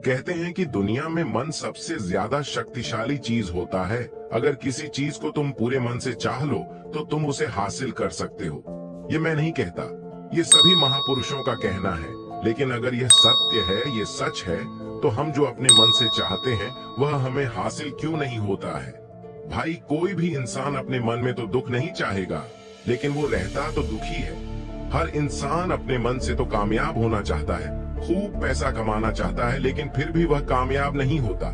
कहते हैं कि दुनिया में मन सबसे ज्यादा शक्तिशाली चीज होता है। अगर किसी चीज को तुम पूरे मन से चाह लो तो तुम उसे हासिल कर सकते हो। ये मैं नहीं कहता, ये सभी महापुरुषों का कहना है। लेकिन अगर यह सत्य है, ये सच है, तो हम जो अपने मन से चाहते हैं वह हमें हासिल क्यों नहीं होता है? भाई, कोई भी इंसान अपने मन में तो दुख नहीं चाहेगा, लेकिन वो रहता तो दुखी है। हर इंसान अपने मन से तो कामयाब होना चाहता है, खूब पैसा कमाना चाहता है, लेकिन फिर भी वह कामयाब नहीं होता।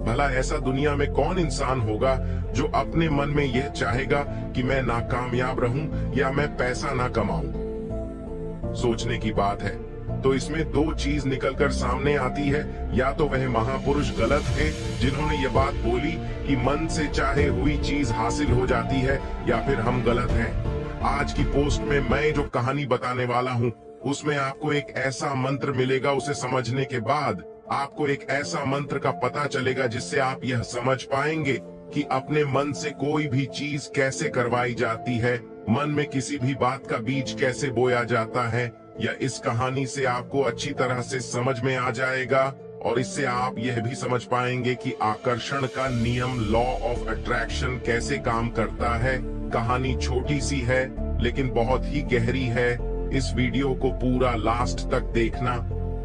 भला ऐसा दुनिया में कौन इंसान होगा जो अपने मन में यह चाहेगा कि मैं नाकामयाब रहूं या मैं पैसा ना कमाऊं? सोचने की बात है। तो इसमें दो चीज निकलकर सामने आती है, या तो वह महापुरुष गलत थे जिन्होंने ये बात बोली कि मन से चाहे हुई चीज हासिल हो जाती है, या फिर हम गलत हैं। आज की पोस्ट में मैं जो कहानी बताने वाला हूँ उसमें आपको एक ऐसा मंत्र मिलेगा। उसे समझने के बाद आपको एक ऐसा मंत्र का पता चलेगा जिससे आप यह समझ पाएंगे कि अपने मन से कोई भी चीज कैसे करवाई जाती है, मन में किसी भी बात का बीज कैसे बोया जाता है। या इस कहानी से आपको अच्छी तरह से समझ में आ जाएगा और इससे आप यह भी समझ पाएंगे कि आकर्षण का नियम, लॉ ऑफ अट्रैक्शन, कैसे काम करता है। कहानी छोटी सी है लेकिन बहुत ही गहरी है। इस वीडियो को पूरा लास्ट तक देखना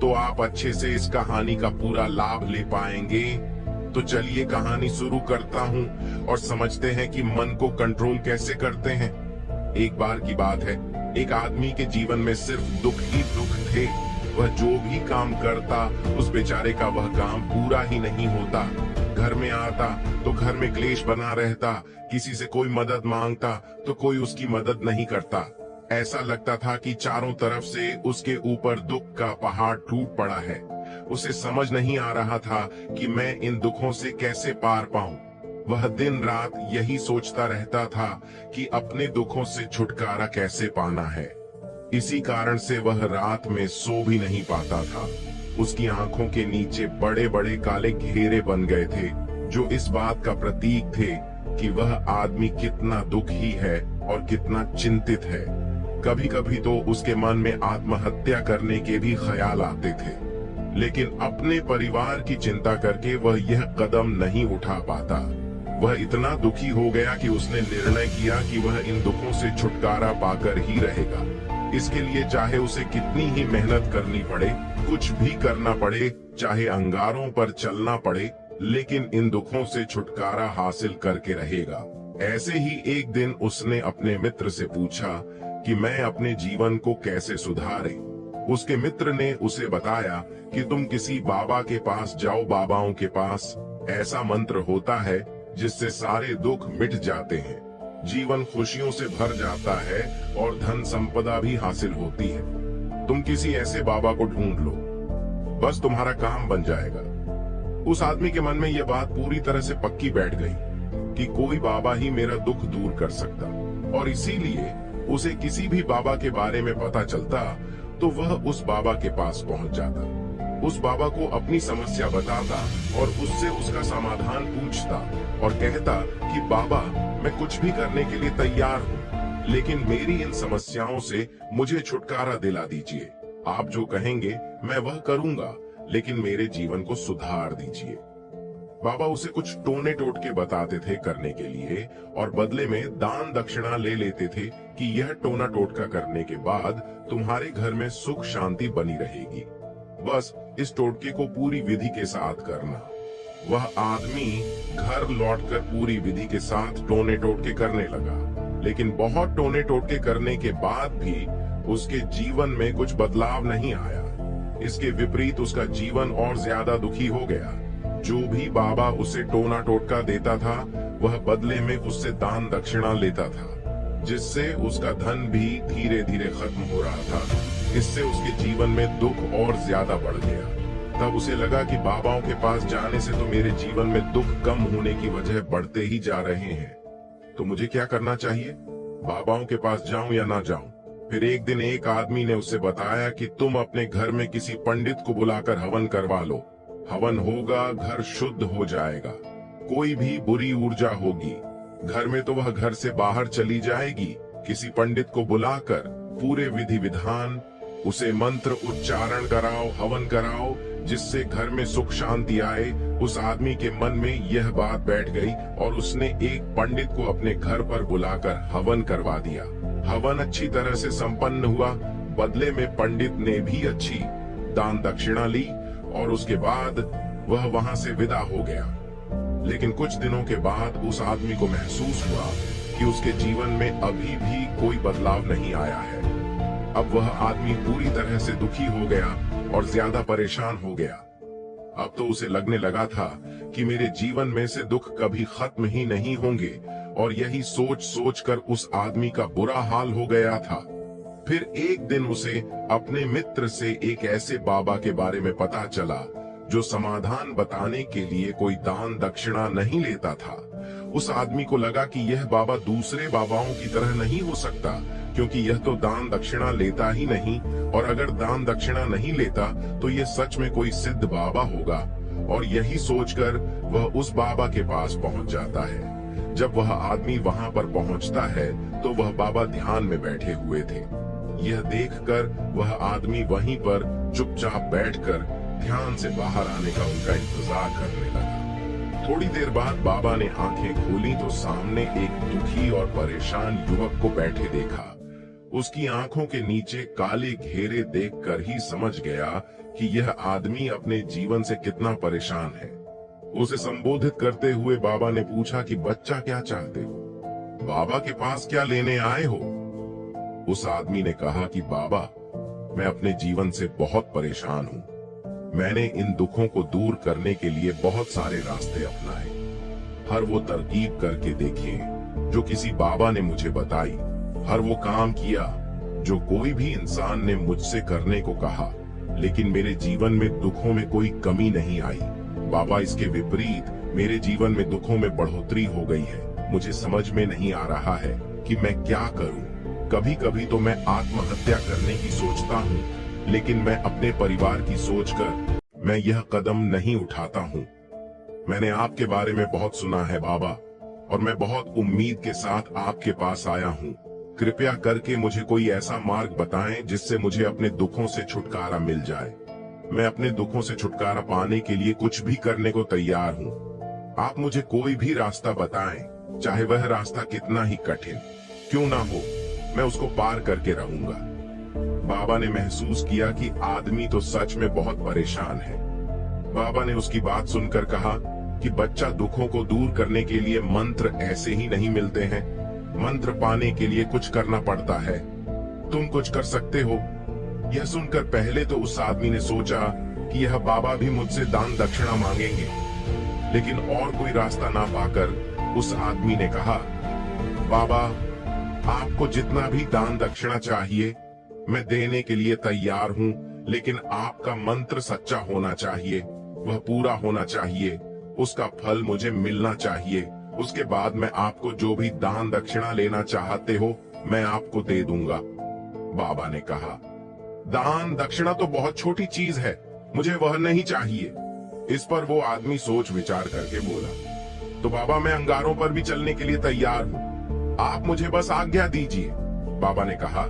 तो आप अच्छे से इस कहानी का पूरा लाभ ले पाएंगे। तो चलिए कहानी शुरू करता हूँ और समझते हैं कि मन को कंट्रोल कैसे करते हैं। एक बार की बात है, एक आदमी के जीवन में सिर्फ दुख ही दुख थे। वह जो भी काम करता उस बेचारे का वह काम पूरा ही नहीं होता। घर में आता तो घर में क्लेश बना रहता, किसी से कोई मदद मांगता तो कोई उसकी मदद नहीं करता। ऐसा लगता था कि चारों तरफ से उसके ऊपर दुख का पहाड़ टूट पड़ा है। उसे समझ नहीं आ रहा था कि मैं इन दुखों से कैसे पार पाऊं। वह दिन रात यही सोचता रहता था कि अपने दुखों से छुटकारा कैसे पाना है। इसी कारण से वह रात में सो भी नहीं पाता था। उसकी आंखों के नीचे बड़े बड़े काले घेरे बन गए थे, जो इस बात का प्रतीक थे कि वह आदमी कितना दुखी है और कितना चिंतित है। कभी कभी तो उसके मन में आत्महत्या करने के भी ख्याल आते थे, लेकिन अपने परिवार की चिंता करके वह यह कदम नहीं उठा पाता। वह इतना दुखी हो गया कि उसने निर्णय किया कि वह इन दुखों से छुटकारा पाकर ही रहेगा। इसके लिए चाहे उसे कितनी ही मेहनत करनी पड़े, कुछ भी करना पड़े, चाहे अंगारों पर चलना पड़े, लेकिन इन दुखों से छुटकारा हासिल करके रहेगा। ऐसे ही एक दिन उसने अपने मित्र से पूछा कि मैं अपने जीवन को कैसे सुधारे। उसके मित्र ने उसे बताया कि तुम किसी बाबा के पास जाओ। बाबाओं के पास ऐसा मंत्र होता है जिससे सारे दुख मिट जाते हैं, जीवन खुशियों से भर जाता है और धन संपदा भी हासिल होती है। तुम किसी ऐसे बाबा को ढूंढ लो, बस तुम्हारा काम बन जाएगा। उस आदमी के मन में यह बात पूरी तरह से पक्की बैठ गई कि कोई बाबा ही मेरा दुख दूर कर सकता, और इसीलिए उसे किसी भी बाबा के बारे में पता चलता तो वह उस बाबा के पास पहुंच जाता, उस बाबा को अपनी समस्या बताता और उससे उसका समाधान पूछता और कहता कि बाबा, मैं कुछ भी करने के लिए तैयार हूँ, लेकिन मेरी इन समस्याओं से मुझे छुटकारा दिला दीजिए। आप जो कहेंगे मैं वह करूँगा, लेकिन मेरे जीवन को सुधार दीजिए। बाबा उसे कुछ टोने टोटके बताते थे करने के लिए, और बदले में दान दक्षिणा ले लेते थे कि यह टोना टोटका करने के बाद तुम्हारे घर में सुख शांति बनी रहेगी। बस इस टोटके को पूरी विधि के साथ करना। वह आदमी घर लौटकर पूरी विधि के साथ टोने टोटके करने लगा, लेकिन बहुत टोने टोटके करने के बाद भी उसके जीवन में कुछ बदलाव नहीं आया। इसके विपरीत उसका जीवन और ज्यादा दुखी हो गया। जो भी बाबा उसे टोना टोटका देता था वह बदले में उससे दान दक्षिणा लेता था, जिससे उसका धन भी धीरे धीरे खत्म हो रहा था। इससे उसके जीवन में दुख और ज्यादा बढ़ गया। तब उसे लगा कि बाबाओं के पास जाने से तो मेरे जीवन में दुख कम होने की वजह बढ़ते ही जा रहे हैं, तो मुझे क्या करना चाहिए? बाबाओं के पास जाऊं या ना जाऊं? फिर एक दिन एक आदमी ने उसे बताया कि तुम अपने घर में किसी पंडित को बुलाकर हवन करवा लो। हवन होगा, घर शुद्ध हो जाएगा। कोई भी बुरी ऊर्जा होगी घर में तो वह घर से बाहर चली जाएगी। किसी पंडित को बुलाकर पूरे विधि विधान, उसे मंत्र उच्चारण कराओ, हवन कराओ, जिससे घर में सुख शांति आए। उस आदमी के मन में यह बात बैठ गई और उसने एक पंडित को अपने घर पर बुलाकर हवन करवा दिया। हवन अच्छी तरह से संपन्न हुआ। बदले में पंडित ने भी अच्छी दान दक्षिणा ली और उसके बाद वह वहां से विदा हो गया। लेकिन कुछ दिनों के बाद उस आदमी को महसूस हुआ कि उसके जीवन में अभी भी कोई बदलाव नहीं आया है। अब वह आदमी पूरी तरह से दुखी हो गया और ज्यादा परेशान हो गया। अब तो उसे लगने लगा था कि मेरे जीवन में से दुख कभी खत्म ही नहीं होंगे, और यही सोच सोचकर उस आदमी का बुरा हाल हो गया था। फिर एक दिन उसे अपने मित्र से एक ऐसे बाबा के बारे में पता चला जो समाधान बताने के लिए कोई दान दक्षिणा नहीं लेता था। उस आदमी को लगा कि यह बाबा दूसरे बाबाओं की तरह नहीं हो सकता, क्योंकि यह तो दान दक्षिणा लेता ही नहीं, और अगर दान दक्षिणा नहीं लेता तो यह सच में कोई सिद्ध बाबा होगा। और यही सोचकर वह उस बाबा के पास पहुंच जाता है। जब वह आदमी वहां पर पहुंचता है तो वह बाबा ध्यान में बैठे हुए थे। यह देखकर वह आदमी वहीं पर चुपचाप बैठकर ध्यान से बाहर आने का उनका इंतजार करने लगा। थोड़ी देर बाद बाबा ने आंखें खोली तो सामने एक दुखी और परेशान युवक को बैठे देखा। उसकी आंखों के नीचे काले घेरे देखकर ही समझ गया कि यह आदमी अपने जीवन से कितना परेशान है। उसे संबोधित करते हुए बाबा ने पूछा कि बच्चा, क्या चाहते हो? बाबा के पास क्या लेने आए हो? उस आदमी ने कहा कि बाबा, मैं अपने जीवन से बहुत परेशान हूँ। मैंने इन दुखों को दूर करने के लिए बहुत सारे रास्ते अपनाए, हर वो तरकीब करके देखे जो किसी बाबा ने मुझे बताई, हर वो काम किया जो कोई भी इंसान ने मुझसे करने को कहा, लेकिन मेरे जीवन में दुखों में कोई कमी नहीं आई। बाबा, इसके विपरीत मेरे जीवन में दुखों में बढ़ोतरी हो गई है। मुझे समझ में नहीं आ रहा है कि मैं क्या करूं। कभी कभी तो मैं आत्महत्या करने की सोचता हूं, लेकिन मैं अपने परिवार की सोचकर मैं यह कदम नहीं उठाता हूं। मैंने आपके बारे में बहुत सुना है बाबा, और मैं बहुत उम्मीद के साथ आपके पास आया हूं। कृपया करके मुझे कोई ऐसा मार्ग बताएं जिससे मुझे अपने दुखों से छुटकारा मिल जाए। मैं अपने दुखों से छुटकारा पाने के लिए कुछ भी करने को तैयार हूं। आप मुझे कोई भी रास्ता बताएं, चाहे वह रास्ता कितना ही कठिन क्यों ना हो, मैं उसको पार करके रहूंगा। बाबा ने महसूस किया कि आदमी तो सच में बहुत परेशान है। बाबा ने उसकी बात सुनकर कहा कि बच्चा, दुखों को दूर करने के लिए मंत्र ऐसे ही नहीं मिलते हैं। मंत्र पाने के लिए कुछ करना पड़ता है। तुम कुछ कर सकते हो। यह सुनकर पहले तो उस आदमी ने सोचा कि यह बाबा भी मुझसे दान दक्षिणा मांगेंगे, लेकिन और कोई रास्ता ना पाकर उस आदमी ने कहा, बाबा, आपको जितना भी दान दक्षिणा चाहिए मैं देने के लिए तैयार हूँ, लेकिन आपका मंत्र सच्चा होना चाहिए, वह पूरा होना चाहिए, उसका फल मुझे मिलना चाहिए। उसके बाद मैं आपको जो भी दान दक्षिणा लेना चाहते हो मैं आपको दे दूंगा। बाबा ने कहा, दान दक्षिणा तो बहुत छोटी चीज है, मुझे वह नहीं चाहिए। इस पर वो आदमी सोच विचार करके बोला, तो बाबा, मैं अंगारों पर भी चलने के लिए तैयार हूँ, आप मुझे बस आज्ञा दीजिए। बाबा ने कहा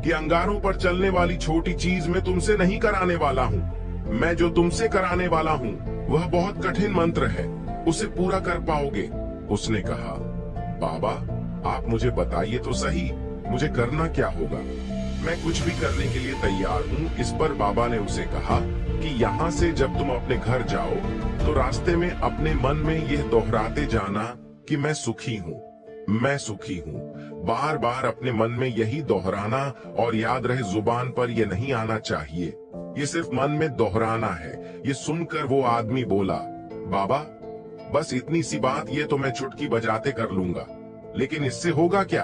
कि अंगारों पर चलने वाली छोटी चीज मैं तुमसे नहीं कराने वाला हूँ। मैं जो तुमसे कराने वाला हूँ वह बहुत कठिन मंत्र है, उसे पूरा कर पाओगे। उसने कहा, बाबा, आप मुझे बताइए तो सही, मुझे करना क्या होगा? मैं कुछ भी करने के लिए तैयार हूँ। इस पर बाबा ने उसे कहा कि यहाँ से जब तुम अपने घर जाओ तो रास्ते में अपने मन में यह दोहराते जाना कि मैं सुखी हूँ, मैं सुखी हूँ। बार बार अपने मन में यही दोहराना, और याद रहे जुबान पर यह नहीं आना चाहिए, ये सिर्फ मन में दोहराना है। ये सुनकर वो आदमी बोला, बाबा, बस इतनी सी बात, ये तो मैं चुटकी बजाते कर लूंगा, लेकिन इससे होगा क्या?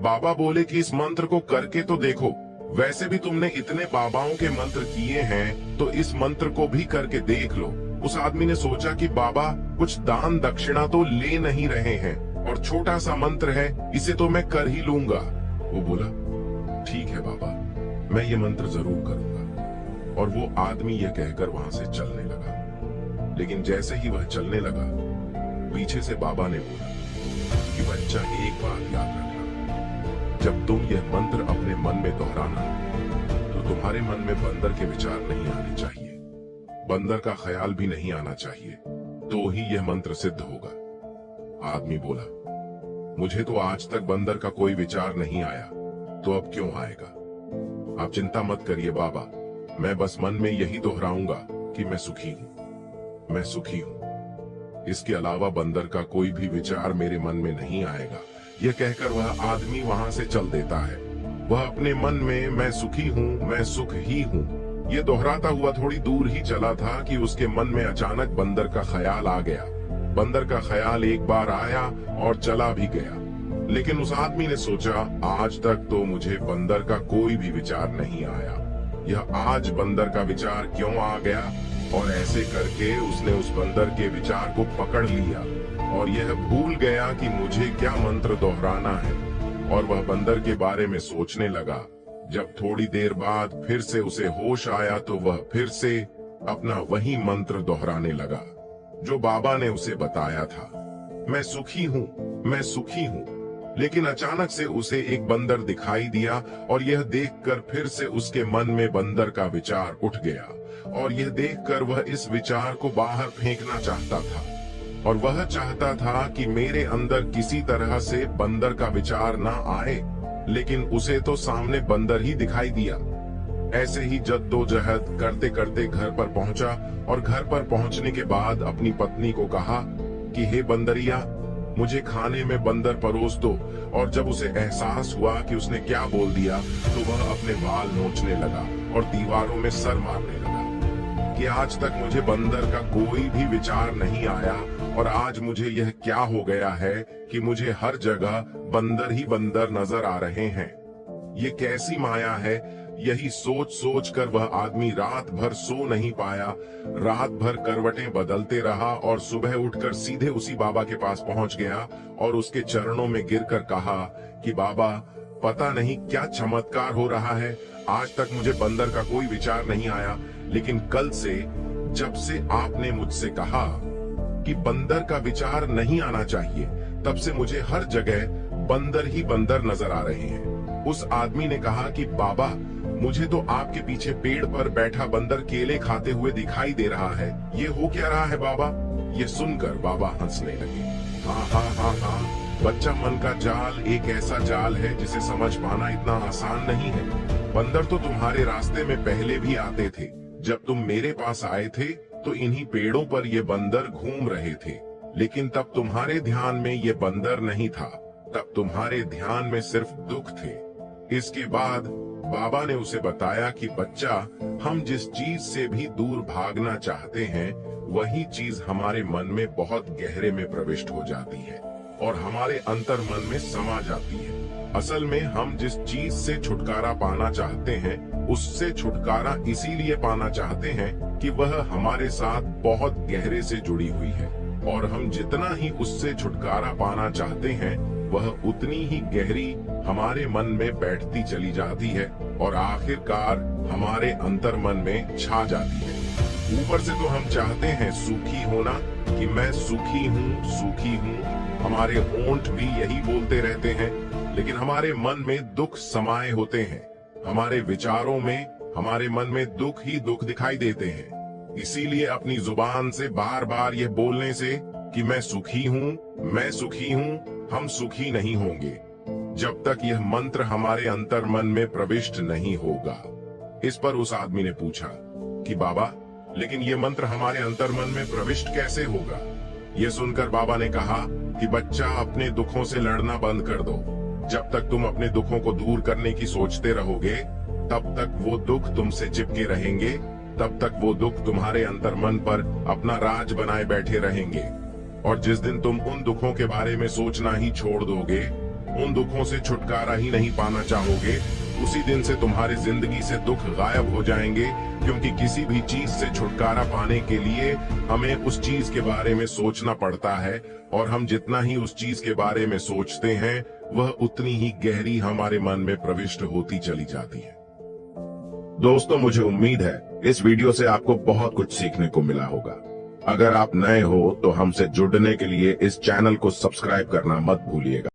बाबा बोले कि इस मंत्र को करके तो देखो, वैसे भी तुमने इतने बाबाओं के मंत्र किए हैं, तो इस मंत्र को भी करके देख लो। उस आदमी ने सोचा कि बाबा कुछ दान दक्षिणा तो ले नहीं रहे हैं, और छोटा सा मंत्र है, इसे तो मैं कर ही लूंगा। वो बोला, ठीक है बाबा, मैं ये मंत्र जरूर करूंगा। और वो आदमी यह कहकर वहां से चलने लगा। लेकिन जैसे ही वह चलने लगा, पीछे से बाबा ने बोला कि बच्चा, एक बात याद रखना, जब तुम यह मंत्र अपने मन में दोहराना तो तुम्हारे मन में बंदर के विचार नहीं आने चाहिए। बंदर का ख्याल भी नहीं आना चाहिए, तो ही यह मंत्र सिद्ध होगा। आदमी बोला, मुझे तो आज तक बंदर का कोई विचार नहीं आया, तो अब क्यों आएगा? आप चिंता मत करिए बाबा, मैं बस मन में यही दोहराऊंगा कि मैं सुखी हूं, मैं सुखी हूं। इसके अलावा बंदर का कोई भी विचार मेरे मन में नहीं आएगा। यह कहकर वह आदमी वहां से चल देता है। वह अपने मन में मैं सुखी हूं, मैं सुख ही हूं, ये दोहराता हुआ थोड़ी दूर ही चला था कि उसके मन में अचानक बंदर का ख्याल आ गया। बंदर का ख्याल एक बार आया और चला भी गया, लेकिन उस आदमी ने सोचा, आज तक तो मुझे बंदर का कोई भी विचार नहीं आया, यह आज बंदर का विचार क्यों आ गया? और ऐसे करके उसने उस बंदर के विचार को पकड़ लिया और यह भूल गया कि मुझे क्या मंत्र दोहराना है, और वह बंदर के बारे में सोचने लगा। जब थोड़ी देर बाद फिर से उसे होश आया तो वह फिर से अपना वही मंत्र दोहराने लगा जो बाबा ने उसे बताया था, मैं सुखी हूँ, मैं सुखी हूँ। लेकिन अचानक से उसे एक बंदर दिखाई दिया और यह देखकर फिर से उसके मन में बंदर का विचार उठ गया, और यह देखकर वह इस विचार को बाहर फेंकना चाहता था, और वह चाहता था कि मेरे अंदर किसी तरह से बंदर का विचार ना आए, लेकिन उसे तो सामने बंदर ही दिखाई दिया। ऐसे ही जद्दोजहद करते करते घर पर पहुंचा, और घर पर पहुंचने के बाद अपनी पत्नी को कहा कि हे बंदरिया, मुझे खाने में बंदर परोस दो। और जब उसे एहसास हुआ कि उसने क्या बोल दिया, तो वह अपने बाल नोचने लगा और दीवारों में सर मारने लगा कि आज तक मुझे बंदर का कोई भी विचार नहीं आया, और आज मुझे यह क्या हो गया है कि मुझे हर जगह बंदर ही बंदर नजर आ रहे हैं। ये कैसी माया है? यही सोच सोच कर वह आदमी रात भर सो नहीं पाया। रात भर करवटें बदलते रहा और सुबह उठकर सीधे उसी बाबा के पास पहुंच गया और उसके चरणों में गिरकर कहा कि बाबा, पता नहीं क्या चमत्कार हो रहा है, आज तक मुझे बंदर का कोई विचार नहीं आया, लेकिन कल से जब से आपने मुझसे कहा कि बंदर का विचार नहीं आना चाहिए, तब से मुझे हर जगह बंदर ही बंदर नजर आ रहे हैं। उस आदमी ने कहा कि बाबा, मुझे तो आपके पीछे पेड़ पर बैठा बंदर केले खाते हुए दिखाई दे रहा है, ये हो क्या रहा है बाबा? ये सुनकर बाबा हंसने लगे। हाँ हाँ हाँ हाँ, बच्चा, मन का जाल एक ऐसा जाल है जिसे समझ पाना इतना आसान नहीं है। बंदर तो तुम्हारे रास्ते में पहले भी आते थे। जब तुम मेरे पास आए थे तो इन्हीं पेड़ों पर ये बंदर घूम रहे थे, लेकिन तब तुम्हारे ध्यान में ये बंदर नहीं था, तब तुम्हारे ध्यान में सिर्फ दुख थे। इसके बाद बाबा ने उसे बताया कि बच्चा, हम जिस चीज से भी दूर भागना चाहते हैं, वही चीज हमारे मन में बहुत गहरे में प्रविष्ट हो जाती है और हमारे अंतर मन में समा जाती है। असल में हम जिस चीज से छुटकारा पाना चाहते हैं, उससे छुटकारा इसीलिए पाना चाहते हैं कि वह हमारे साथ बहुत गहरे से जुड़ी हुई है, और हम जितना ही उससे छुटकारा पाना चाहते हैं, वह उतनी ही गहरी हमारे मन में बैठती चली जाती है और आखिरकार हमारे अंतर मन में छा जाती है। ऊपर से तो हम चाहते हैं सुखी होना, कि मैं सुखी हूँ, सुखी हूँ, हमारे होंठ भी यही बोलते रहते हैं, लेकिन हमारे मन में दुख समाये होते हैं। हमारे विचारों में, हमारे मन में दुख ही दुख दिखाई देते हैं। इसीलिए अपनी जुबान से बार बार यह बोलने से कि मैं सुखी हूँ, मैं सुखी हूँ, हम सुखी नहीं होंगे जब तक यह मंत्र हमारे अंतर मन में प्रविष्ट नहीं होगा। इस पर उस आदमी ने पूछा कि बाबा, लेकिन यह मंत्र हमारे अंतर मन में प्रविष्ट कैसे होगा? यह सुनकर बाबा ने कहा कि बच्चा, अपने दुखों से लड़ना बंद कर दो। जब तक तुम अपने दुखों को दूर करने की सोचते रहोगे, तब तक वो दुख तुमसे चिपके रहेंगे, तब तक वो दुख तुम्हारे अंतर मन पर अपना राज बनाए बैठे रहेंगे। और जिस दिन तुम उन दुखों के बारे में सोचना ही छोड़ दोगे, उन दुखों से छुटकारा ही नहीं पाना चाहोगे, उसी दिन से तुम्हारी जिंदगी से दुख गायब हो जाएंगे। क्योंकि किसी भी चीज से छुटकारा पाने के लिए हमें उस चीज के बारे में सोचना पड़ता है, और हम जितना ही उस चीज के बारे में सोचते हैं, वह उतनी ही गहरी हमारे मन में प्रविष्ट होती चली जाती है। दोस्तों, मुझे उम्मीद है इस वीडियो से आपको बहुत कुछ सीखने को मिला होगा। अगर आप नए हो तो हमसे जुड़ने के लिए इस चैनल को सब्सक्राइब करना मत भूलिएगा।